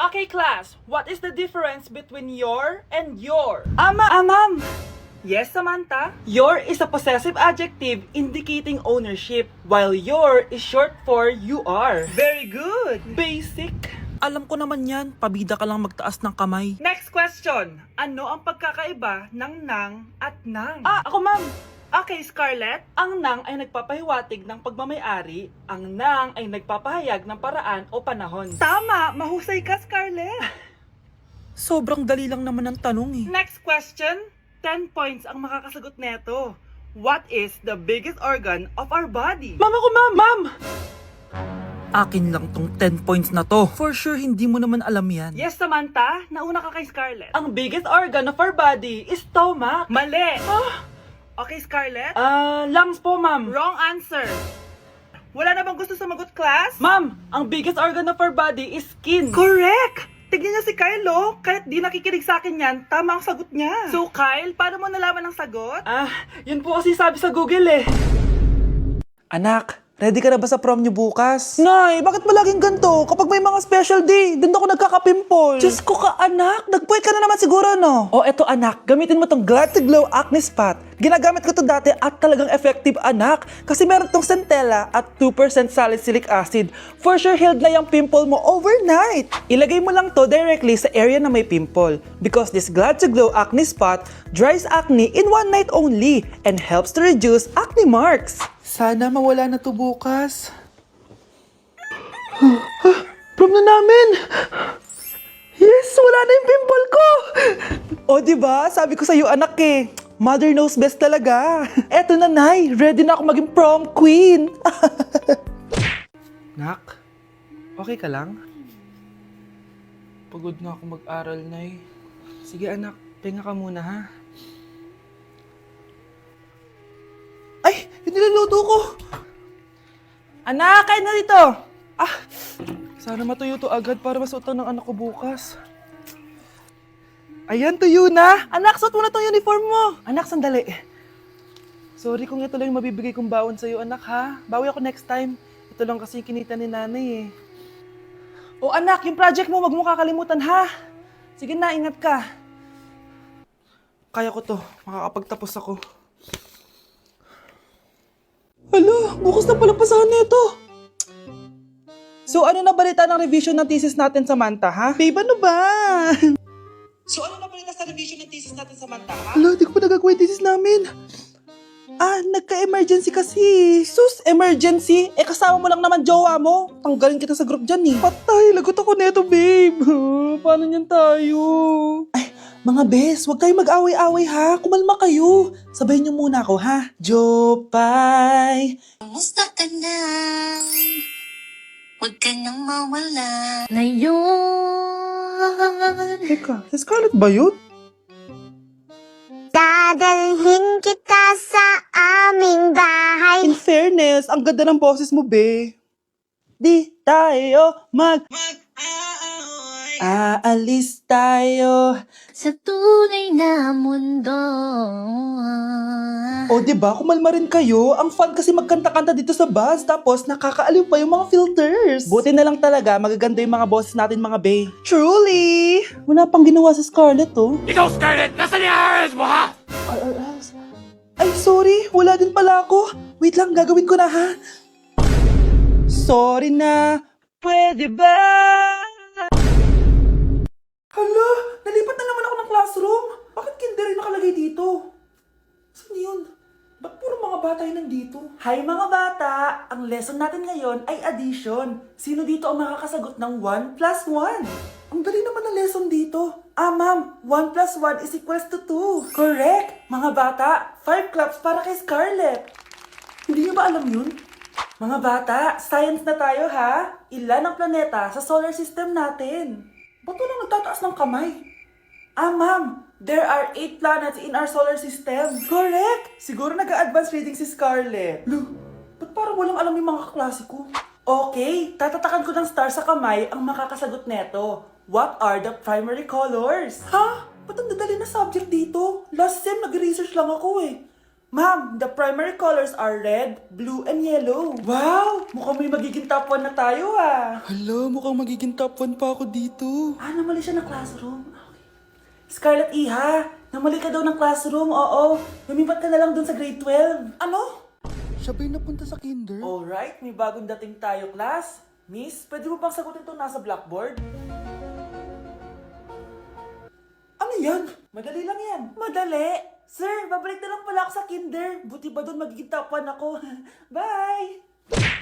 Okay, class, what is the difference between your and your? Ma'am! Yes, Samantha? Your is a possessive adjective indicating ownership, while your is short for you are. Very good! Basic! Alam ko naman yan, pabida ka lang magtaas ng kamay. Next question. Ano ang pagkakaiba ng nang at nang? Ako ma'am! Okay, Scarlett. Ang nang ay nagpapahiwatig ng pagmamayari, ang nang ay nagpapahayag ng paraan o panahon. Tama! Mahusay ka, Scarlett! Sobrang dali lang naman ang tanong eh. Next question. 10 points ang makakasagot neto. What is the biggest organ of our body? Ma'am ako, ma'am! Ma'am! Akin lang tong 10 points na to. For sure, hindi mo naman alam yan. Yes, Samantha. Nauna ka kay Scarlett. Ang biggest organ of our body is stomach. Mali! Okay, Scarlett? Lungs po, ma'am. Wrong answer. Wala na bang gusto sumagot, class? Ma'am, ang biggest organ of our body is skin. Correct! Tignan niya si Kyle, oh. Kahit di nakikinig sa akin yan, tama ang sagot niya. So, Kyle, paano mo nalaman ang sagot? Yun po kasi sabi sa Google eh. Anak, ready ka na ba sa prom niyo bukas? Nay, bakit ba laging ganito? Kapag may mga special day, doon ako nagkaka-pimple. Diyos ko ka, anak. Nagpuwit ka na naman siguro, no? O, eto anak, gamitin mo tong Glad to Glow Acne Spot. Ginagamit ko to dati at talagang effective, anak. Kasi meron tong centella at 2% salicylic acid. For sure, healed na yung pimple mo overnight. Ilagay mo lang to directly sa area na may pimple. Because this Glad to Glow Acne Spot dries acne in one night only and helps to reduce acne marks. Sana mawala na to bukas. Prom na namin! Yes! Wala na yung pimple ko! O diba? Sabi ko sa'yo anak eh. Mother knows best talaga. Eto na, Nay. Ready na ako maging prom queen. Nak, okay ka lang? Pagod na ako mag-aral, Nay. Sige anak, pahinga ka muna ha. Ay! Yung niluluto ko! Anak, kain na dito! Sana matuyo to agad para masuotan ng anak ko bukas. Ayan, tuyo na! Anak, suot mo na tong uniform mo! Anak, sandali. Sorry kung ito lang yung mabibigay kong baon sa'yo, anak ha. Bawi ako next time. Ito lang kasi yung kinita ni nanay eh. O anak, yung project mo, wag mo kakalimutan ha. Sige na, ingat ka. Kaya ko to. Makakapagtapos ako. Hala, bukas na palang pasahan nito. So ano na balita ng revision ng thesis natin, Samantha, ha? Babe, ano ba? So ano na balita sa revision ng thesis natin, Samantha, ha? Hala, di ko pa nagagawa yung thesis namin. Nagka-emergency kasi. Sus, emergency? Kasama mo lang naman jowa mo. Tanggalin kita sa group dyan eh. Patay, lagot ako neto, babe. Paano niyan tayo? Ay, mga bes, huwag kayong mag-away-away ha. Kumalma kayo. Sabayin niyo muna ako ha. Jopay. Kumusta ka na? Huwag ka nang mawala ngayon. Teka, si Scarlett ba yun? Dadalhin kita sa aming bahay. In fairness, ang ganda ng boses mo, be. Di tayo aalis tayo. Sa tunay na mundo. O diba, kumalma rin kayo. Ang fun kasi magkanta-kanta dito sa bus. Tapos nakakaaliw pa yung mga filters. Buti na lang talaga, magaganda yung mga boses natin, mga be. Truly! Wala pang ginawa sa Scarlett, oh. Ikaw, Scarlett! Nasaan yung RS mo, ha? Ay, sorry. Wala din pala ako. Wait lang, gagawin ko na, ha? Sorry na. Pwede ba? Hala, nalipat na naman ako ng classroom. Bakit kinder rin nakalagay dito? Saan yun? Ba't puro mga bata yun nandito? Hi mga bata! Ang lesson natin ngayon ay addition. Sino dito ang makakasagot ng 1 plus 1? Ang dali naman ng lesson dito. Ma'am, 1 plus 1 is equals to 2. Correct! Mga bata, 5 claps para kay Scarlett. Hindi niyo ba alam yun? Mga bata, science na tayo ha. Ilan ang planeta sa solar system natin? Ba't walang nagtataas ng kamay? Ma'am, there are 8 planets in our solar system. Correct! Siguro nag-a-advance reading si Scarlett. Lo, ba't parang walang alam yung mga kaklase ko? Okay, tatatakan ko ng star sa kamay ang makakasagot neto. What are the primary colors? Ha? Ba't ang dadali na subject dito? Last sem, nag-research lang ako eh. Ma'am, the primary colors are red, blue, and yellow. Wow! Mukhang may magiging top 1 na tayo ah. Hala, mukhang magiging top 1 pa ako dito. Ah, namali siya ng classroom. Okay. Scarlett Iha, namali ka daw ng classroom, oo. Lumipat ka na lang dun sa grade 12. Ano? Siya ba'y napunta sa kinder? Alright, may bagong dating tayo, class. Miss, pwede mo bang sagutin itong nasa blackboard? Ano yan? Madali lang yan. Madali? Sir, babalik na lang pala ako sa kinder. Buti ba doon magiging top 1 ako? Bye!